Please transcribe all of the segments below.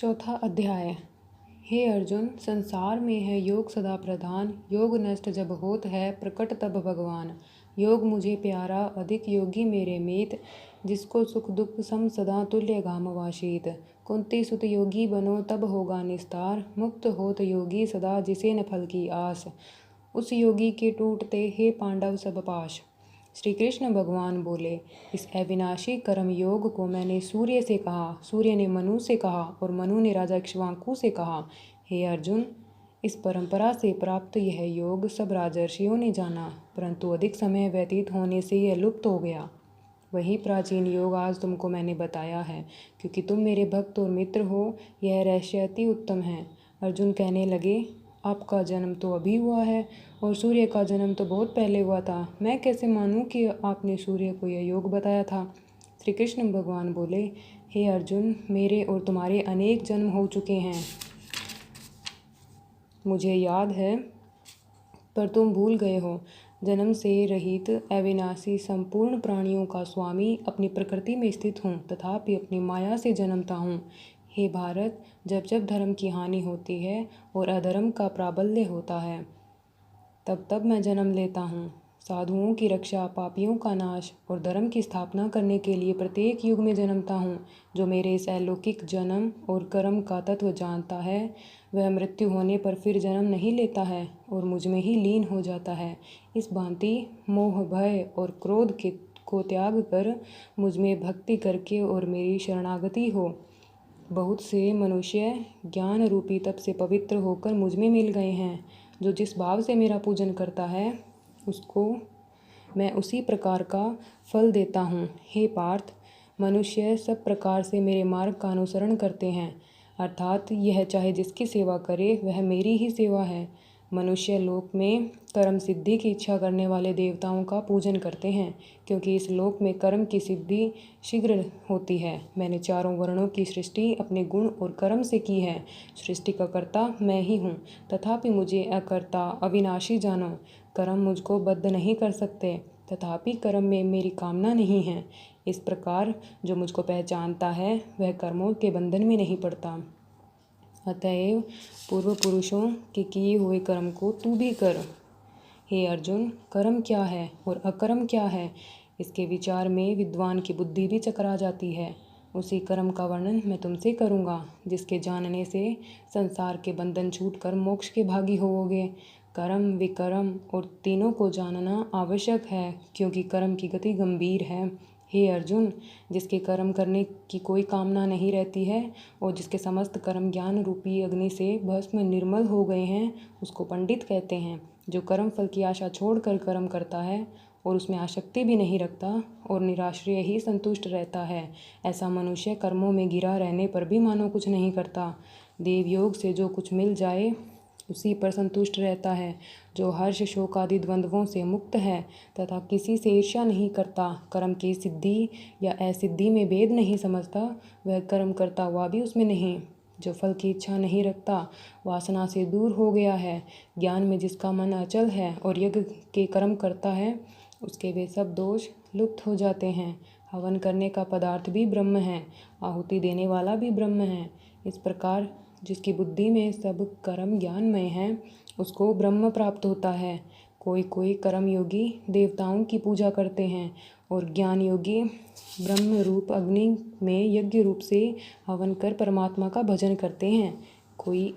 चौथा अध्याय। हे अर्जुन, संसार में है योग सदा प्रधान। योग नष्ट जब होत है, प्रकट तब भगवान। योग मुझे प्यारा, अधिक योगी मेरे मीत। जिसको सुख दुख सम सदा तुल्य घाम वाशीत। कुंती सुत योगी बनो तब होगा निस्तार। मुक्त होत योगी सदा जिसे न फल की आस। उस योगी के टूटते हे पांडव सब पाश। श्री कृष्ण भगवान बोले, इस अविनाशी कर्म योग को मैंने सूर्य से कहा, सूर्य ने मनु से कहा और मनु ने राजा इक्ष्वाकु से कहा। हे अर्जुन, इस परंपरा से प्राप्त यह योग सब राजर्षियों ने जाना, परंतु अधिक समय व्यतीत होने से यह लुप्त हो गया। वही प्राचीन योग आज तुमको मैंने बताया है, क्योंकि तुम मेरे भक्त और मित्र हो। यह रहस्य अति उत्तम है। अर्जुन कहने लगे, आपका जन्म तो अभी हुआ है और सूर्य का जन्म तो बहुत पहले हुआ था। मैं कैसे मानूं कि आपने सूर्य को यह योग बताया था। श्री कृष्ण भगवान बोले, हे अर्जुन, मेरे और तुम्हारे अनेक जन्म हो चुके हैं, मुझे याद है, पर तुम भूल गए हो। जन्म से रहित अविनाशी संपूर्ण प्राणियों का स्वामी अपनी प्रकृति में स्थित हूँ, तथापि अपनी माया से जन्मता हूँ। हे भारत, जब जब धर्म की हानि होती है और अधर्म का प्राबल्य होता है, तब तब मैं जन्म लेता हूँ। साधुओं की रक्षा, पापियों का नाश और धर्म की स्थापना करने के लिए प्रत्येक युग में जन्मता हूँ। जो मेरे इस अलौकिक जन्म और कर्म का तत्व जानता है, वह मृत्यु होने पर फिर जन्म नहीं लेता है और मुझ में ही लीन हो जाता है। इस भांति मोह, भय और क्रोध को त्याग कर मुझ में भक्ति करके और मेरी शरणागति हो। बहुत से मनुष्य ज्ञान रूपी तप से पवित्र होकर मुझ में मिल गए हैं। जो जिस भाव से मेरा पूजन करता है, उसको मैं उसी प्रकार का फल देता हूँ। हे पार्थ, मनुष्य सब प्रकार से मेरे मार्ग का अनुसरण करते हैं, अर्थात यह चाहे जिसकी सेवा करे वह मेरी ही सेवा है। मनुष्य लोक में कर्म सिद्धि की इच्छा करने वाले देवताओं का पूजन करते हैं, क्योंकि इस लोक में कर्म की सिद्धि शीघ्र होती है। मैंने चारों वर्णों की सृष्टि अपने गुण और कर्म से की है। सृष्टि का कर्ता मैं ही हूँ, तथापि मुझे अकर्ता अविनाशी जानो। कर्म मुझको बद्ध नहीं कर सकते, तथापि कर्म में मेरी कामना नहीं है। इस प्रकार जो मुझको पहचानता है, वह कर्मों के बंधन में नहीं पड़ता। अतएव पूर्व पुरुषों के किए हुए कर्म को तू भी कर। हे अर्जुन, कर्म क्या है और अकर्म क्या है, इसके विचार में विद्वान की बुद्धि भी चकरा जाती है। उसी कर्म का वर्णन मैं तुमसे करूँगा, जिसके जानने से संसार के बंधन छूटकर मोक्ष के भागी होवोगे। कर्म, विकर्म और तीनों को जानना आवश्यक है, क्योंकि कर्म की गति गंभीर है। हे अर्जुन, जिसके कर्म करने की कोई कामना नहीं रहती है और जिसके समस्त कर्म ज्ञान रूपी अग्नि से भस्म निर्मल हो गए हैं, उसको पंडित कहते हैं। जो कर्म फल की आशा छोड़कर कर्म करता है और उसमें आसक्ति भी नहीं रखता और निराश्रय ही संतुष्ट रहता है, ऐसा मनुष्य कर्मों में घिरा रहने पर भी मानो कुछ नहीं करता। देवयोग से जो कुछ मिल जाए उसी पर संतुष्ट रहता है। जो हर्ष, शोक आदि द्वंद्वों से मुक्त है तथा किसी से ईर्ष्या नहीं करता, कर्म की सिद्धि या असिद्धि में भेद नहीं समझता, वह कर्म करता हुआ भी उसमें नहीं। जो फल की इच्छा नहीं रखता, वासना से दूर हो गया है, ज्ञान में जिसका मन अचल है और यज्ञ के कर्म करता है, उसके वे सब दोष लुप्त हो जाते हैं। हवन करने का पदार्थ भी ब्रह्म है, आहुति देने वाला भी ब्रह्म है। इस प्रकार जिसकी बुद्धि में सब कर्म ज्ञानमय है, उसको ब्रह्म प्राप्त होता है। कोई कोई कर्म योगी देवताओं की पूजा करते हैं और ज्ञान योगी ब्रह्म रूप अग्नि में यज्ञ रूप से हवन कर परमात्मा का भजन करते हैं। कोई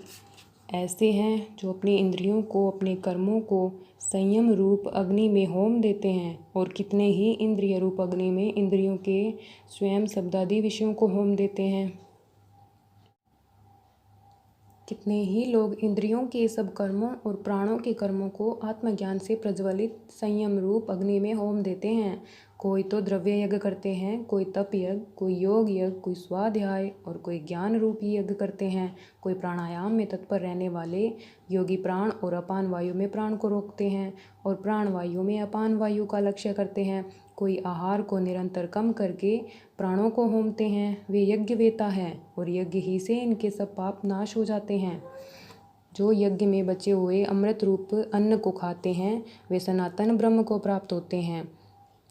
ऐसे हैं जो अपनी इंद्रियों को, अपने कर्मों को संयम रूप अग्नि में होम देते हैं, और कितने ही इंद्रिय रूप अग्नि में इंद्रियों के स्वयं शब्दादि विषयों को होम देते हैं। कितने ही लोग इंद्रियों के सब कर्मों और प्राणों के कर्मों को आत्मज्ञान से प्रज्वलित संयम रूप अग्नि में होम देते हैं। कोई तो द्रव्य यज्ञ करते हैं, कोई तप यज्ञ, कोई योग यज्ञ, कोई स्वाध्याय और कोई ज्ञान रूपी यज्ञ करते हैं। कोई प्राणायाम में तत्पर रहने वाले योगी प्राण और अपान वायु में प्राण को रोकते हैं और प्राण वायु में अपान वायु का लक्ष्य करते हैं। कोई आहार को निरंतर कम करके प्राणों को होमते हैं, वे यज्ञवेता हैं और यज्ञ ही से इनके सब पाप नाश हो जाते हैं। जो यज्ञ में बचे हुए अमृत रूप अन्न को खाते हैं, वे सनातन ब्रह्म को प्राप्त होते हैं।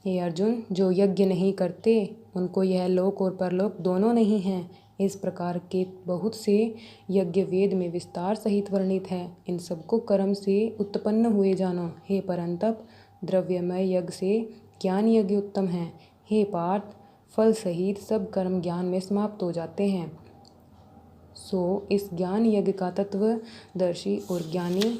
हे अर्जुन, जो यज्ञ नहीं करते, उनको यह लोक और परलोक दोनों नहीं हैं। इस प्रकार के बहुत से यज्ञ वेद में विस्तार सहित वर्णित है। इन सबको कर्म से उत्पन्न हुए जानो। हे परंतप, द्रव्यमय यज्ञ से ज्ञान यज्ञ उत्तम है। हे पार्थ, फल सहित सब कर्म ज्ञान में समाप्त हो जाते हैं। सो इस ज्ञान यज्ञ का तत्वदर्शी और ज्ञानी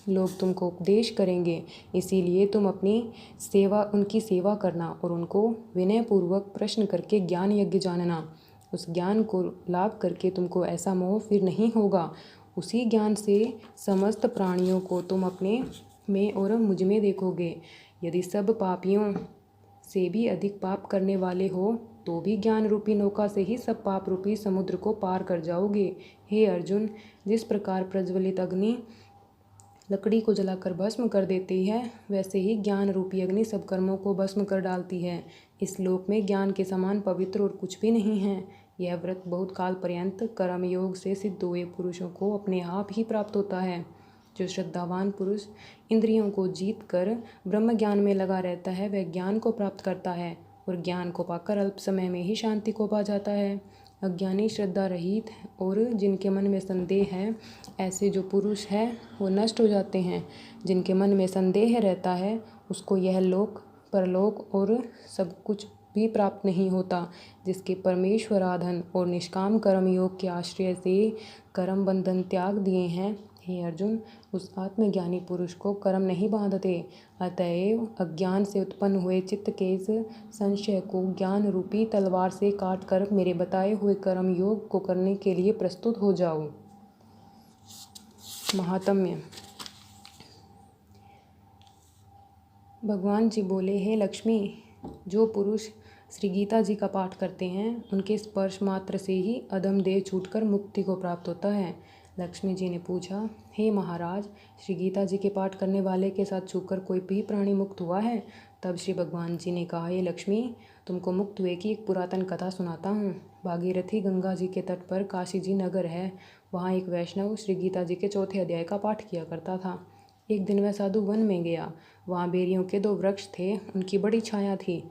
लोग तुमको उपदेश करेंगे। इसीलिए तुम उनकी सेवा करना और उनको विनयपूर्वक प्रश्न करके ज्ञान यज्ञ जानना। उस ज्ञान को लाभ करके तुमको ऐसा मोह फिर नहीं होगा। उसी ज्ञान से समस्त प्राणियों को तुम अपने में और मुझ में देखोगे। यदि सब पापियों से भी अधिक पाप करने वाले हो तो भी ज्ञान रूपी नौका से ही सब पाप रूपी समुद्र को पार कर जाओगे। हे अर्जुन, जिस प्रकार प्रज्वलित अग्नि लकड़ी को जलाकर भस्म कर देती है, वैसे ही ज्ञान रूपी अग्नि सब कर्मों को भस्म कर डालती है। इस लोक में ज्ञान के समान पवित्र और कुछ भी नहीं है। यह व्रत बहुत काल पर्यंत कर्म योग से सिद्ध हुए पुरुषों को अपने आप ही प्राप्त होता है। जो श्रद्धावान पुरुष इंद्रियों को जीत कर ब्रह्म ज्ञान में लगा रहता है, वह ज्ञान को प्राप्त करता है और ज्ञान को पाकर अल्प समय में ही शांति को पा जाता है। अज्ञानी, श्रद्धा रहित और जिनके मन में संदेह है, ऐसे जो पुरुष है वो नष्ट हो जाते हैं। जिनके मन में संदेह रहता है उसको यह लोक परलोक और सब कुछ भी प्राप्त नहीं होता। जिसके परमेश्वराधन और निष्काम कर्म योग के आश्रय से कर्म बंधन त्याग दिए हैं, हे अर्जुन, उस आत्मज्ञानी पुरुष को कर्म नहीं बांधते। अतएव अज्ञान से उत्पन्न हुए चित्त के इस संशय को ज्ञान रूपी तलवार से काट कर मेरे बताए हुए कर्म योग को करने के लिए प्रस्तुत हो जाओ। महात्म्य। भगवान जी बोले, हे लक्ष्मी, जो पुरुष श्री गीता जी का पाठ करते हैं उनके स्पर्श मात्र से ही अधम देह छूटकर मुक्ति को प्राप्त होता है। लक्ष्मी जी ने पूछा, हे महाराज, श्री गीता जी के पाठ करने वाले के साथ छूकर कोई भी प्राणी मुक्त हुआ है? तब श्री भगवान जी ने कहा, हे लक्ष्मी, तुमको मुक्त हुए की एक पुरातन कथा सुनाता हूँ। भागीरथी गंगा जी के तट पर काशी जी नगर है। वहाँ एक वैष्णव श्री गीता जी के 4थे अध्याय का पाठ किया करता था। एक दिन वह साधु वन में गया। वहाँ बेरियों के 2 वृक्ष थे, उनकी बड़ी छाया थी।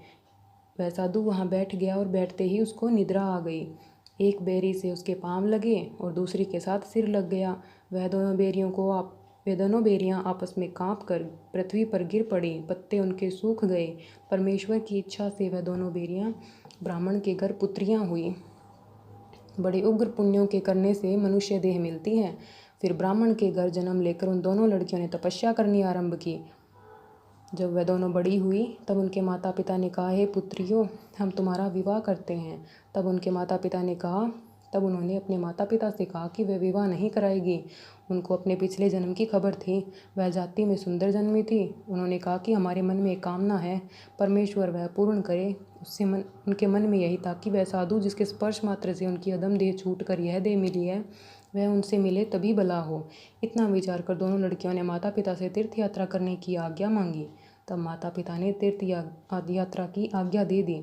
वह साधु वहाँ बैठ गया और बैठते ही उसको निद्रा आ गई। एक बेरी से उसके पाँव लगे और दूसरी के साथ सिर लग गया। वह दोनों बेरियां आपस में कांप कर पृथ्वी पर गिर पड़ी। पत्ते उनके सूख गए। परमेश्वर की इच्छा से वह दोनों बेरियां ब्राह्मण के घर पुत्रियां हुई। बड़े उग्र पुण्यों के करने से मनुष्य देह मिलती है। फिर ब्राह्मण के घर जन्म लेकर उन दोनों लड़कियों ने तपस्या करनी आरंभ की। जब वह दोनों बड़ी हुई तब उनके माता पिता ने कहा, हे पुत्रियों, हम तुम्हारा विवाह करते हैं। तब उन्होंने अपने माता पिता से कहा कि वह विवाह नहीं कराएगी। उनको अपने पिछले जन्म की खबर थी। वह जाति में सुंदर जन्मी थी। उन्होंने कहा कि हमारे मन में एक कामना है, परमेश्वर वह पूर्ण करे। उनके मन में यही था कि वह साधु जिसके स्पर्श मात्र से उनकी अधम देह छूट कर यह देह मिली है, वह उनसे मिले तभी भला हो। इतना विचार कर दोनों लड़कियों ने माता पिता से तीर्थ यात्रा करने की आज्ञा मांगी। तब माता पिता ने तीर्थ यात्रा की आज्ञा दे दी।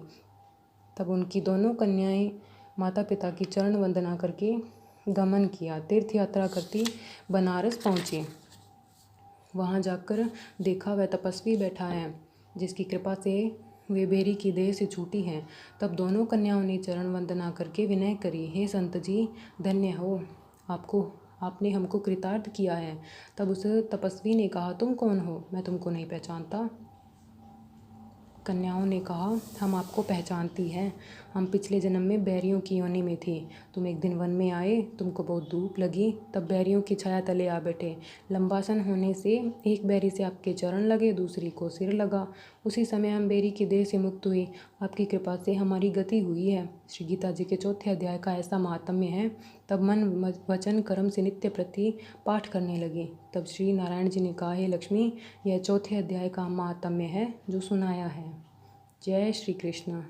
तब उनकी दोनों कन्याएं माता पिता की चरण वंदना करके गमन किया। तीर्थ यात्रा करती बनारस पहुँची। वहाँ जाकर देखा वह तपस्वी बैठा है, जिसकी कृपा से वे बेरी की देह से छूटी हैं। तब दोनों कन्याओं ने चरण वंदना करके विनय करी, हे संत जी, धन्य हो, आपने हमको कृतार्थ किया है। तब उस तपस्वी ने कहा, तुम कौन हो? मैं तुमको नहीं पहचानता। कन्याओं ने कहा, हम आपको पहचानती हैं। हम पिछले जन्म में बैरियों की योनि में थी। तुम एक दिन वन में आए, तुमको बहुत धूप लगी, तब बैरियों की छाया तले आ बैठे। लंबासन होने से एक बैरी से आपके चरण लगे, दूसरी को सिर लगा। उसी समय हम बैरी की देह से मुक्त हुई। आपकी कृपा से हमारी गति हुई है। श्री गीता जी के 4थे अध्याय का ऐसा महात्म्य है। तब मन वचन कर्म से नित्य प्रति पाठ करने लगे। तब श्री नारायण जी ने कहा, हे लक्ष्मी, यह 4थे अध्याय का महात्म्य है जो सुनाया है। जय श्री कृष्ण।